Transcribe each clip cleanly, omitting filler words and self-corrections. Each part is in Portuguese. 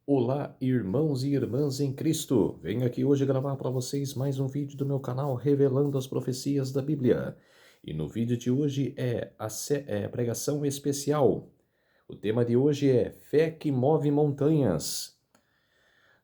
Olá, irmãos e irmãs em Cristo! Venho aqui hoje gravar para vocês mais um vídeo do meu canal revelando as profecias da Bíblia. E no vídeo de hoje é a pregação especial. O tema de hoje é Fé que move montanhas.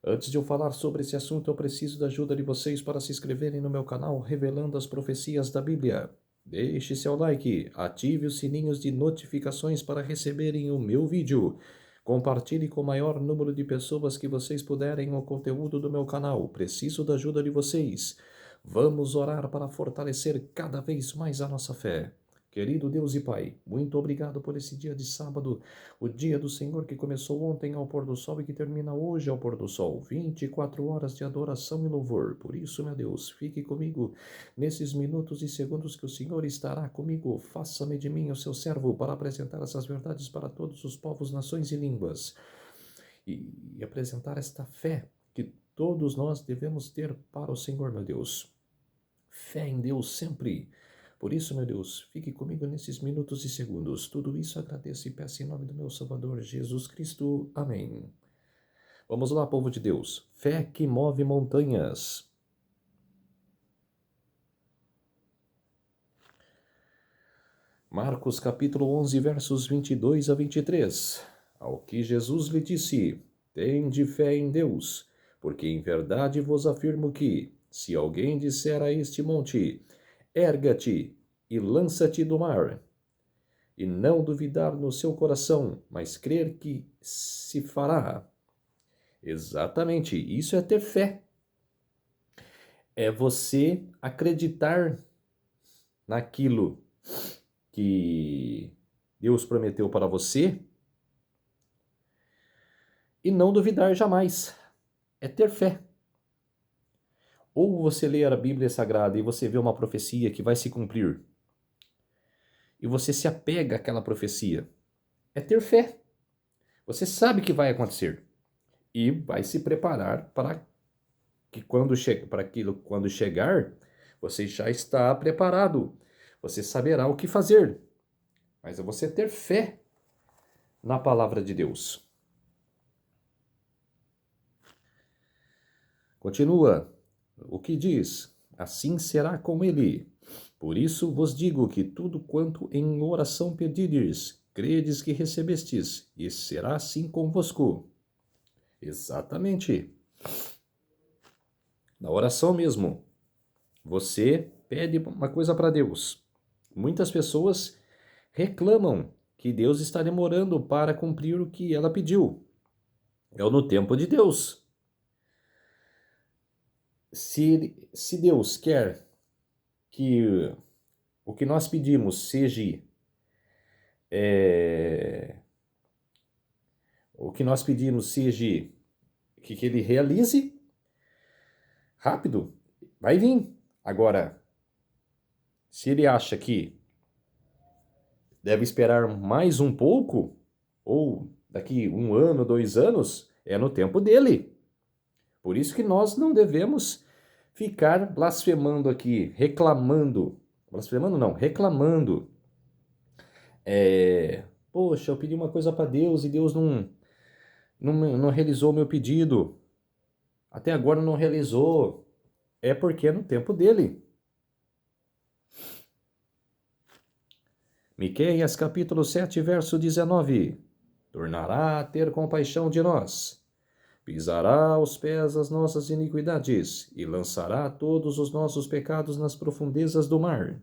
Antes de eu falar sobre esse assunto, eu preciso da ajuda de vocês para se inscreverem no meu canal revelando as profecias da Bíblia. Deixe seu like, ative os sininhos de notificações para receberem o meu vídeo. Compartilhe com o maior número de pessoas que vocês puderem o conteúdo do meu canal. Preciso da ajuda de vocês. Vamos orar para fortalecer cada vez mais a nossa fé. Querido Deus e Pai, muito obrigado por esse dia de sábado, o dia do Senhor que começou ontem ao pôr do sol e que termina hoje ao pôr do sol. 24 horas de adoração e louvor. Por isso, meu Deus, fique comigo nesses minutos e segundos que o Senhor estará comigo. Faça-me de mim o seu servo para apresentar essas verdades para todos os povos, nações e línguas. E apresentar esta fé que todos nós devemos ter para o Senhor, meu Deus. Fé em Deus sempre. Por isso, meu Deus, fique comigo nesses minutos e segundos. Tudo isso agradeço e peço em nome do meu Salvador Jesus Cristo. Amém. Vamos lá, povo de Deus. Fé que move montanhas. Marcos capítulo 11, versos 22 a 23. Ao que Jesus lhe disse: Tende fé em Deus, porque em verdade vos afirmo que, se alguém disser a este monte: Erga-te e lança-te do mar, e não duvidar no seu coração, mas crer que se fará. Exatamente, isso é ter fé. É você acreditar naquilo que Deus prometeu para você e não duvidar jamais. É ter fé. Ou você lê a Bíblia Sagrada e você vê uma profecia que vai se cumprir e você se apega àquela profecia. É ter fé. Você sabe que vai acontecer e vai se preparar para que quando chegar, você já está preparado. Você saberá o que fazer. Mas é você ter fé na palavra de Deus. Continua. O que diz? Assim será com ele. Por isso vos digo que tudo quanto em oração pedirdes, credes que recebestes, e será assim convosco. Exatamente. Na oração mesmo. Você pede uma coisa para Deus. Muitas pessoas reclamam que Deus está demorando para cumprir o que ela pediu. É no tempo de Deus. Se Deus quer que o que nós pedimos seja o que nós pedimos seja que ele realize, rápido, vai vir. Agora, se ele acha que deve esperar mais um pouco, ou daqui 1 ano, 2 anos, é no tempo dele. Por isso que nós não devemos ficar blasfemando aqui, reclamando. Blasfemando não, reclamando. Poxa, eu pedi uma coisa para Deus e Deus não realizou o meu pedido. Até agora não realizou. É porque é no tempo dele. Miqueias capítulo 7, verso 19. Tornará a ter compaixão de nós. Pisará aos pés as nossas iniquidades e lançará todos os nossos pecados nas profundezas do mar.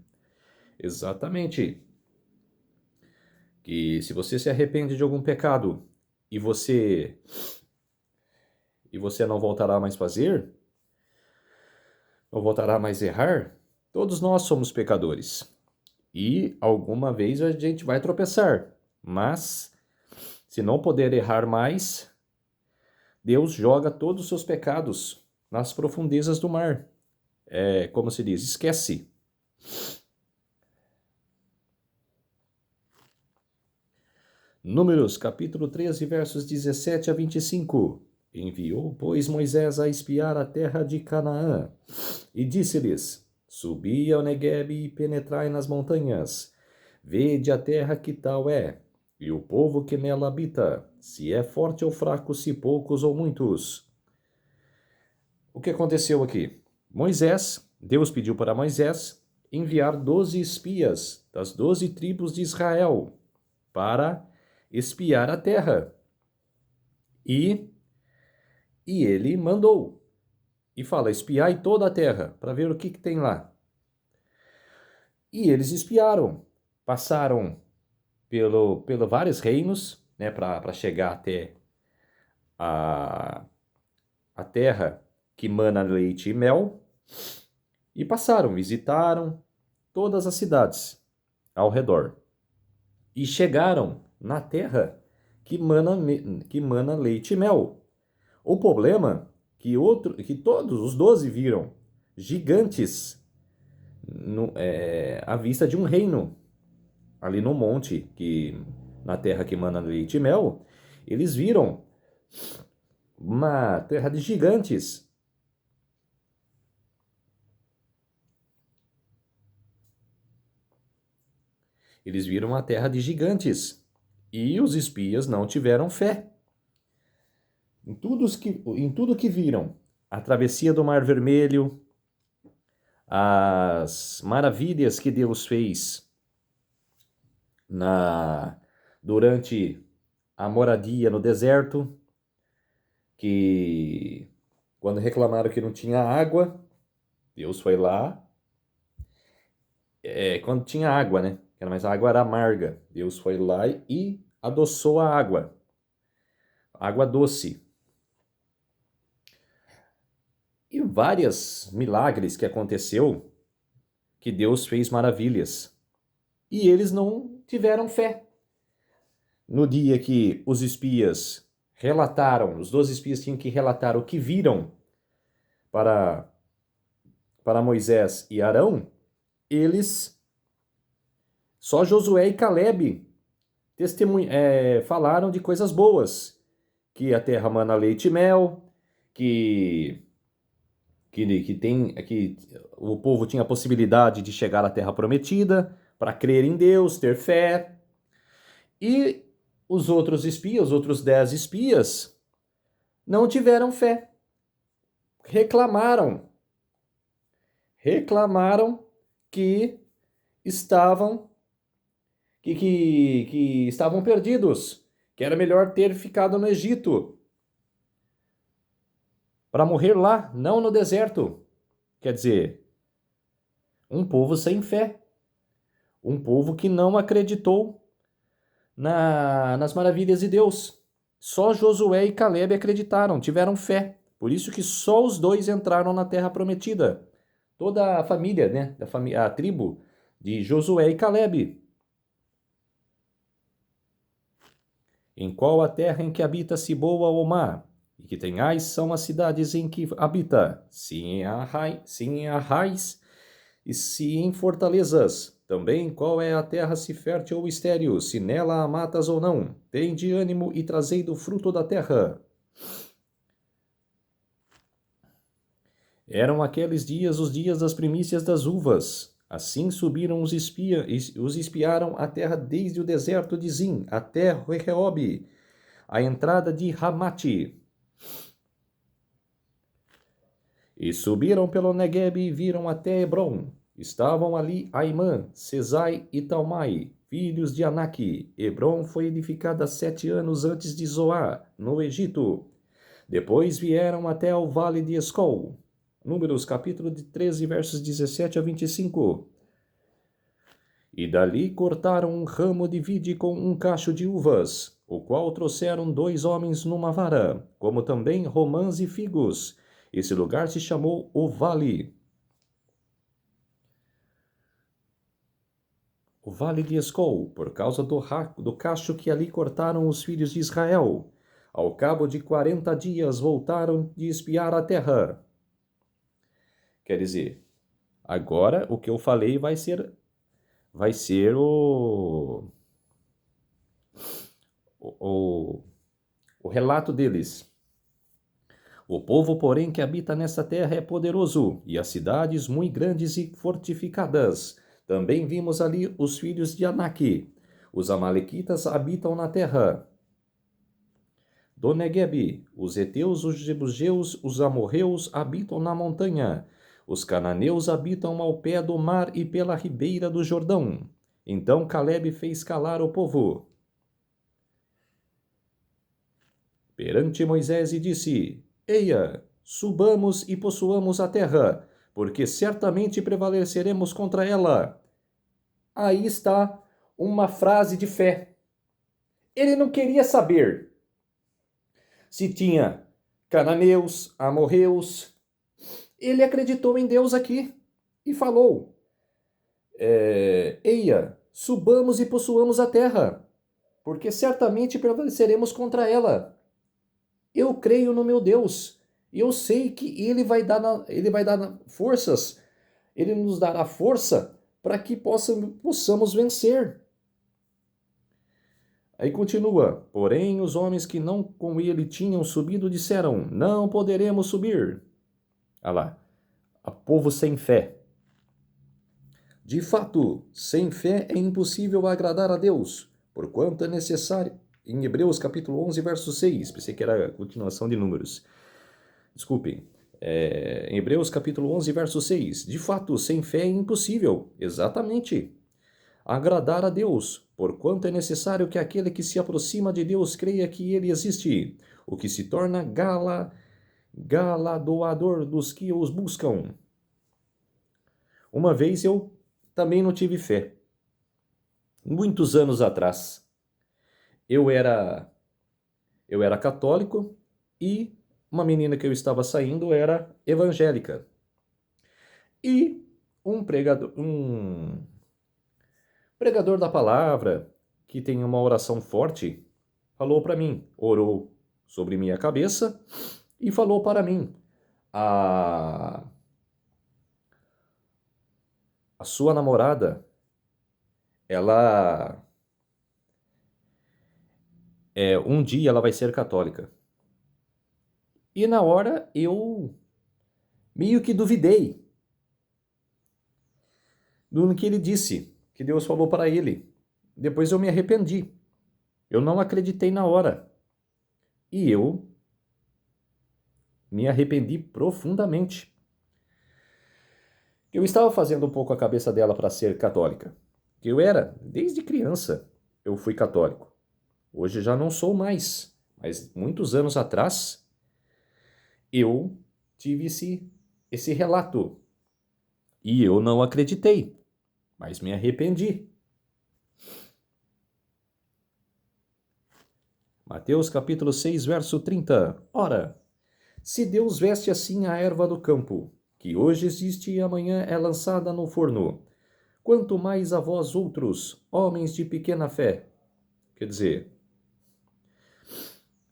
Exatamente. Que se você se arrepende de algum pecado e você não voltará mais fazer, não voltará mais errar, todos nós somos pecadores. E alguma vez a gente vai tropeçar, mas se não puder errar mais, Deus joga todos os seus pecados nas profundezas do mar. É como se diz, esquece. Números, capítulo 13, versos 17 a 25. Enviou, pois, Moisés a espiar a terra de Canaã, e disse-lhes: Subi ao Neguebe e penetrai nas montanhas. Vede a terra que tal é. e o povo que nela habita, se é forte ou fraco, se poucos ou muitos. O que aconteceu aqui? Deus pediu para Moisés enviar 12 espias das 12 tribos de Israel para espiar a terra. E ele mandou. E fala, espiai toda a terra, para ver o que tem lá. E eles espiaram. Passaram pelo vários reinos, né, para chegar até a terra que mana leite e mel. E passaram, visitaram todas as cidades ao redor. E chegaram na terra que mana leite e mel. O problema que todos os 12 viram gigantes à vista de um reino ali no monte, na terra que mana leite e mel, eles viram uma terra de gigantes. Eles viram uma terra de gigantes. E os espias não tiveram fé. Em tudo que viram, a travessia do Mar Vermelho, as maravilhas que Deus fez durante a moradia no deserto, que quando reclamaram que não tinha água, Deus foi lá. Quando tinha água, né? Mas a água era amarga. Deus foi lá e adoçou a água. Água doce. E vários milagres que aconteceu, que Deus fez maravilhas. E eles não tiveram fé. No dia que os espias relataram, os 12 espias tinham que relatar o que viram para Moisés e Arão, só Josué e Caleb falaram de coisas boas, que a terra mana leite e mel, que o povo tinha a possibilidade de chegar à terra prometida, para crer em Deus, ter fé. E os outros 10 espias, não tiveram fé. Reclamaram que estavam perdidos, que era melhor ter ficado no Egito, para morrer lá, não no deserto. Quer dizer, um povo sem fé, um povo que não acreditou nas maravilhas de Deus. Só Josué e Caleb acreditaram, tiveram fé. Por isso que só os dois entraram na terra prometida. Toda a família, né, a tribo de Josué e Caleb. Em qual a terra em que habita-se boa ou má, e que tenhais são as cidades em que habita, se em arrais e se em fortalezas. Também qual é a terra, se fértil ou estéril, se nela a matas ou não. Tende ânimo e trazei do fruto da terra. Eram aqueles dias os dias das primícias das uvas. Assim subiram os espiaram a terra desde o deserto de Zin até Rehob, a entrada de Ramate. E subiram pelo Negueb e viram até Hebron. Estavam ali Aimã, Sesai e Talmai, filhos de Anak. Hebron foi edificada 7 anos antes de Zoá, no Egito. Depois vieram até o vale de Escol. Números, capítulo 13, versos 17 a 25. E dali cortaram um ramo de vide com um cacho de uvas, o qual trouxeram 2 homens numa vara, como também romãs e figos. Esse lugar se chamou o Vale. O Vale de Escol, por causa do cacho que ali cortaram os filhos de Israel. Ao cabo de 40 dias voltaram de espiar a terra. Quer dizer, agora o que eu falei vai ser o relato deles. O povo, porém, que habita nessa terra é poderoso, e as cidades muito grandes e fortificadas. Também vimos ali os filhos de Anak. Os amalequitas habitam na terra do Neguebe. Os heteus, os jebuseus, os amorreus habitam na montanha. Os cananeus habitam ao pé do mar e pela ribeira do Jordão. Então Calebe fez calar o povo perante Moisés e disse: Eia, subamos e possuamos a terra, porque certamente prevaleceremos contra ela. Aí está uma frase de fé. Ele não queria saber se tinha cananeus, amorreus. Ele acreditou em Deus aqui e falou: Eia, subamos e possuamos a terra, porque certamente prevaleceremos contra ela. Eu creio no meu Deus e eu sei que Ele vai dar forças, Ele nos dará força para que possamos vencer. Aí continua: porém, os homens que não com ele tinham subido disseram: não poderemos subir. Olha lá, a povo sem fé. De fato, sem fé é impossível agradar a Deus, porquanto é necessário. Em Hebreus capítulo 11, verso 6, pensei que era a continuação de Números. Desculpem. Em Hebreus capítulo 11, verso 6, de fato, sem fé é impossível, exatamente, agradar a Deus, porquanto é necessário que aquele que se aproxima de Deus creia que Ele existe, o que se torna galardoador dos que os buscam. Uma vez eu também não tive fé. Muitos anos atrás, eu era católico e uma menina que eu estava saindo era evangélica. E um pregador da palavra, que tem uma oração forte, falou para mim, orou sobre minha cabeça e falou para mim: a sua namorada, um dia ela vai ser católica. E na hora eu meio que duvidei do que ele disse, que Deus falou para ele. Depois eu me arrependi. Eu não acreditei na hora. E eu me arrependi profundamente. Eu estava fazendo um pouco a cabeça dela para ser católica. Desde criança, eu fui católico. Hoje já não sou mais, mas muitos anos atrás, eu tive esse relato. E eu não acreditei, mas me arrependi. Mateus capítulo 6, verso 30. Ora, se Deus veste assim a erva do campo, que hoje existe e amanhã é lançada no forno, quanto mais a vós outros, homens de pequena fé. Quer dizer,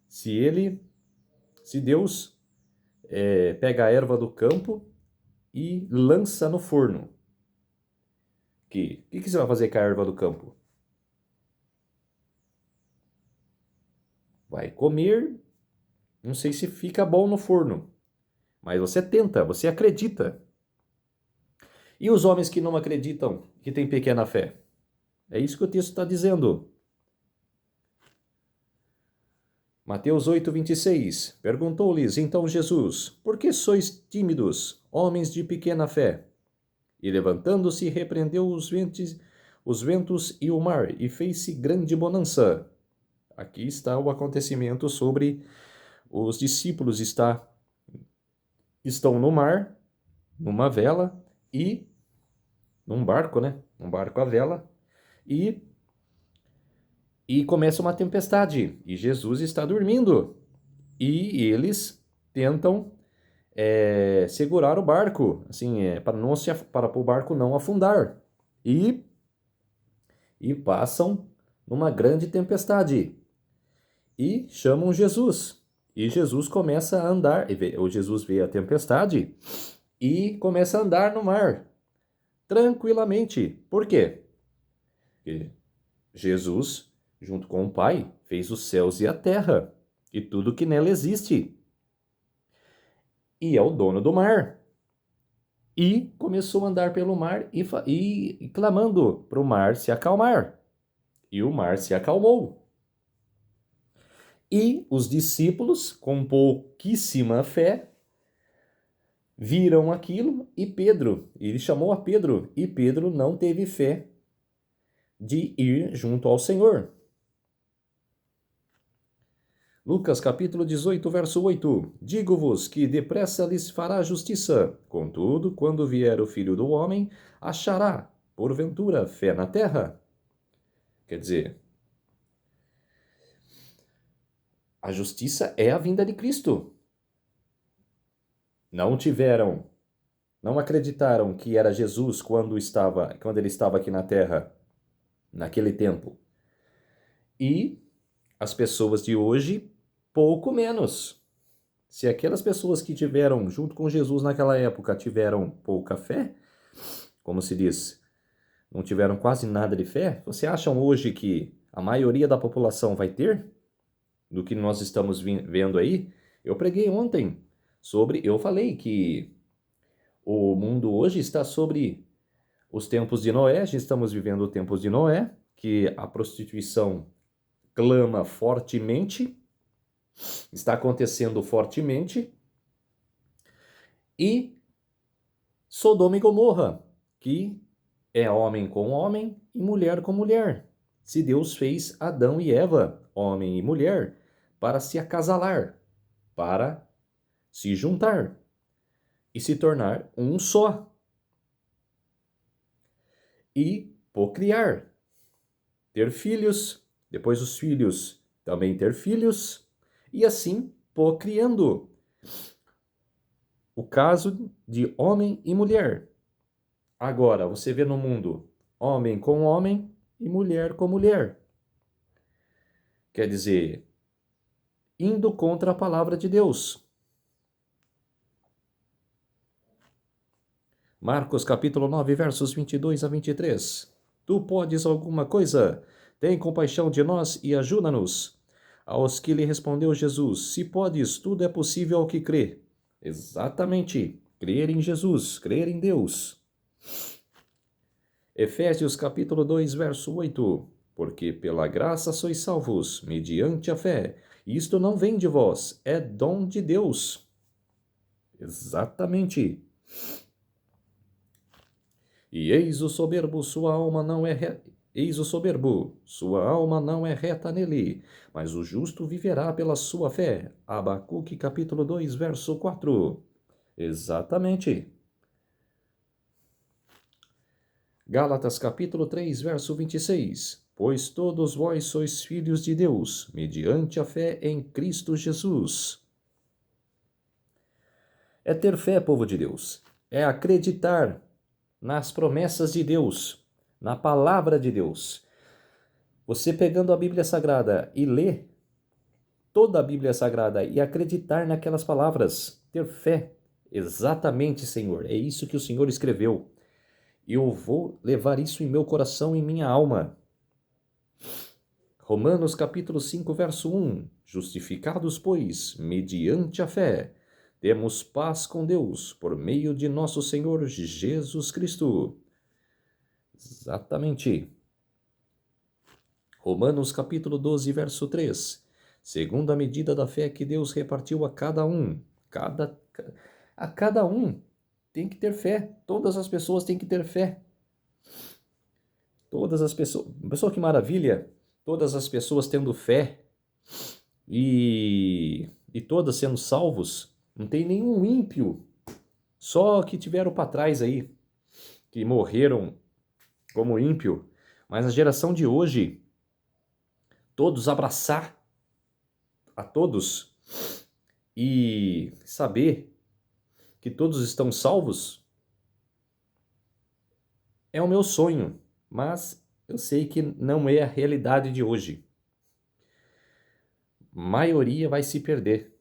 se Deus pega a erva do campo e lança no forno, o que você vai fazer com a erva do campo? Vai comer, não sei se fica bom no forno, mas você tenta, você acredita. E os homens que não acreditam, que têm pequena fé? É isso que o texto está dizendo. Mateus 8, 26. Perguntou-lhes então Jesus: por que sois tímidos, homens de pequena fé? E levantando-se, repreendeu os ventos e o mar, e fez-se grande bonança. Aqui está o acontecimento sobre os discípulos estão no mar, numa vela, e num barco, né? Um barco à vela, e começa uma tempestade, e Jesus está dormindo, e eles tentam segurar o barco, assim, para o barco não afundar, e passam numa grande tempestade, e chamam Jesus, e Jesus começa a andar, ou Jesus vê a tempestade, e começa a andar no mar, tranquilamente. Por quê? Porque Jesus, junto com o Pai, fez os céus e a terra, e tudo que nela existe. E é o dono do mar. E começou a andar pelo mar e clamando para o mar se acalmar. e o mar se acalmou. E os discípulos, com pouquíssima fé, viram aquilo ele chamou a Pedro, e Pedro não teve fé de ir junto ao Senhor. Lucas capítulo 18, verso 8. Digo-vos que depressa lhes fará justiça. Contudo, quando vier o Filho do Homem, achará, porventura, fé na terra? Quer dizer, a justiça é a vinda de Cristo. Não acreditaram que era Jesus quando ele estava aqui na terra, naquele tempo. E as pessoas de hoje, pouco menos. Se aquelas pessoas que tiveram junto com Jesus naquela época tiveram pouca fé, como se diz, não tiveram quase nada de fé, você acham hoje que a maioria da população vai ter? Do que nós estamos vendo aí? Eu preguei ontem eu falei que o mundo hoje está sobre os tempos de Noé, já estamos vivendo os tempos de Noé, que a prostituição clama fortemente, está acontecendo fortemente, e Sodoma e Gomorra, que é homem com homem e mulher com mulher. Se Deus fez Adão e Eva, homem e mulher, para se acasalar, para se juntar e se tornar um só. E procriar, ter filhos, depois os filhos também ter filhos, e assim procriando. O caso de homem e mulher. Agora, você vê no mundo homem com homem e mulher com mulher. Quer dizer, indo contra a palavra de Deus. Marcos capítulo 9, versos 22 a 23. Tu podes alguma coisa? Tem compaixão de nós e ajuda-nos. Aos que lhe respondeu Jesus, se podes, tudo é possível ao que crê. Exatamente, crer em Jesus, crer em Deus. Efésios capítulo 2, verso 8. Porque pela graça sois salvos, mediante a fé. Isto não vem de vós, é dom de Deus. Exatamente. E eis o soberbo, sua alma não é reta nele, mas o justo viverá pela sua fé. Abacuque capítulo 2, verso 4. Exatamente. Gálatas capítulo 3, verso 26. Pois todos vós sois filhos de Deus, mediante a fé em Cristo Jesus. É ter fé, povo de Deus. É acreditar nas promessas de Deus, na palavra de Deus. Você pegando a Bíblia Sagrada e ler toda a Bíblia Sagrada e acreditar naquelas palavras, ter fé. Exatamente, Senhor, é isso que o Senhor escreveu. Eu vou levar isso em meu coração e em minha alma. Romanos capítulo 5, verso 1. Justificados, pois, mediante a fé, temos paz com Deus, por meio de nosso Senhor Jesus Cristo. Exatamente. Romanos capítulo 12, verso 3. Segundo a medida da fé que Deus repartiu a cada um. A cada um tem que ter fé. Todas as pessoas têm que ter fé. Todas as pessoas. Pessoal, que maravilha! Todas as pessoas tendo fé e todas sendo salvos. Não tem nenhum ímpio. Só que tiveram para trás aí, que morreram como ímpio. Mas a geração de hoje, todos abraçar a todos e saber que todos estão salvos é o meu sonho, mas eu sei que não é a realidade de hoje. A maioria vai se perder.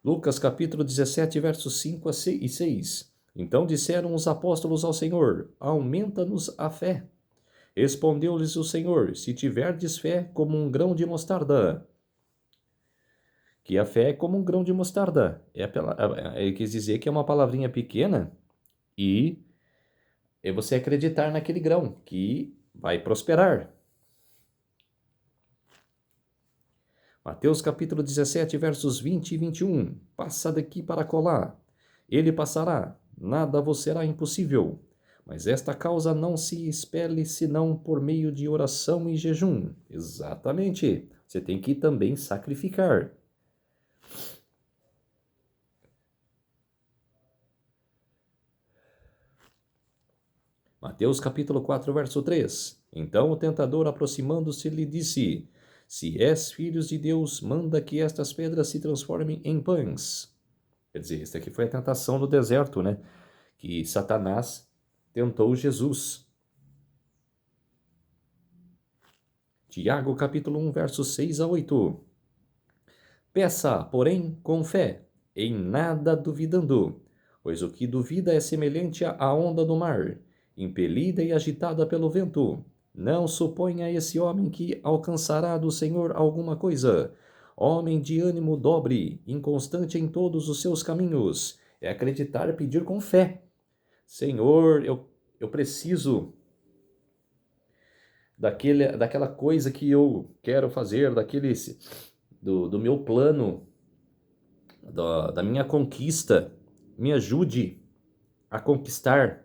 Lucas capítulo 17, versos 5 e 6. Então disseram os apóstolos ao Senhor, aumenta-nos a fé. Respondeu-lhes o Senhor, se tiverdes fé como um grão de mostarda. Que a fé é como um grão de mostarda. Ele quis dizer que é uma palavrinha pequena e é você acreditar naquele grão que vai prosperar. Mateus capítulo 17, versos 20 e 21. Passa daqui para colar. Ele passará, nada vos será impossível. Mas esta causa não se expele senão por meio de oração e jejum. Exatamente. Você tem que também sacrificar. Mateus capítulo 4, verso 3. Então o tentador, aproximando-se, lhe disse: Se és filhos de Deus, manda que estas pedras se transformem em pães. Quer dizer, esta aqui foi a tentação do deserto, né? Que Satanás tentou Jesus. Tiago capítulo 1, versos 6 a 8. Peça, porém, com fé, em nada duvidando, pois o que duvida é semelhante à onda do mar, impelida e agitada pelo vento. Não suponha esse homem que alcançará do Senhor alguma coisa. Homem de ânimo dobre, inconstante em todos os seus caminhos. É acreditar e pedir com fé. Senhor, eu preciso daquela coisa que eu quero fazer, do meu plano, da minha conquista. Me ajude a conquistar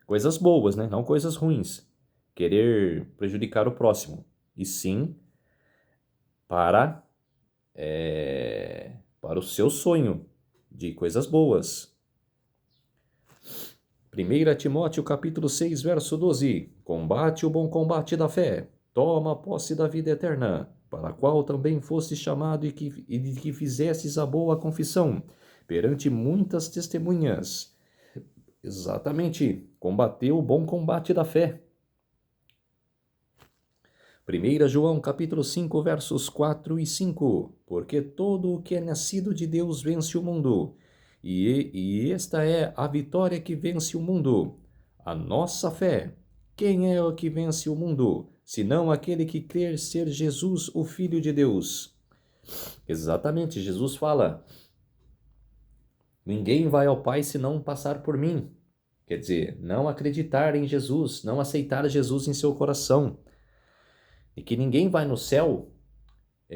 coisas boas, né? Não coisas ruins. Querer prejudicar o próximo. E sim para o seu sonho de coisas boas. 1 Timóteo capítulo 6, verso 12. Combate o bom combate da fé. Toma posse da vida eterna, para a qual também foste chamado e de que fizestes a boa confissão perante muitas testemunhas. Exatamente, combater o bom combate da fé. 1 João capítulo 5, versos 4 e 5. Porque todo o que é nascido de Deus vence o mundo, e esta é a vitória que vence o mundo, a nossa fé. Quem é o que vence o mundo, senão aquele que crer ser Jesus, o Filho de Deus? Exatamente, Jesus fala: ninguém vai ao Pai se não passar por mim. Quer dizer, não acreditar em Jesus, não aceitar Jesus em seu coração. E que ninguém vai no céu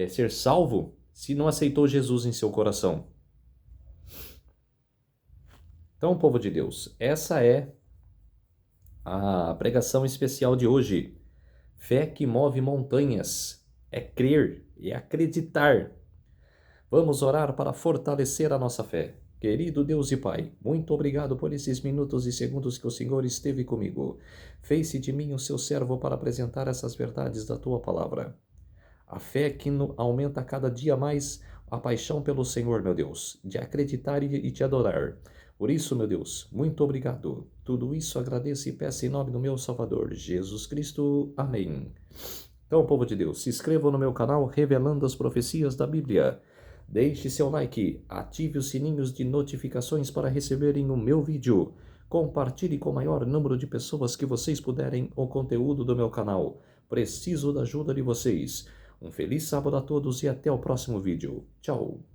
ser salvo se não aceitou Jesus em seu coração. Então, povo de Deus, essa é a pregação especial de hoje. Fé que move montanhas. É crer e acreditar. Vamos orar para fortalecer a nossa fé. Querido Deus e Pai, muito obrigado por esses minutos e segundos que o Senhor esteve comigo. Fez-se de mim o seu servo para apresentar essas verdades da tua palavra. A fé que aumenta cada dia mais a paixão pelo Senhor, meu Deus, de acreditar e te adorar. Por isso, meu Deus, muito obrigado. Tudo isso agradeço e peço em nome do meu Salvador, Jesus Cristo. Amém. Então, povo de Deus, se inscreva no meu canal Revelando as Profecias da Bíblia. Deixe seu like, ative os sininhos de notificações para receberem o meu vídeo. Compartilhe com o maior número de pessoas que vocês puderem o conteúdo do meu canal. Preciso da ajuda de vocês. Um feliz sábado a todos e até o próximo vídeo. Tchau!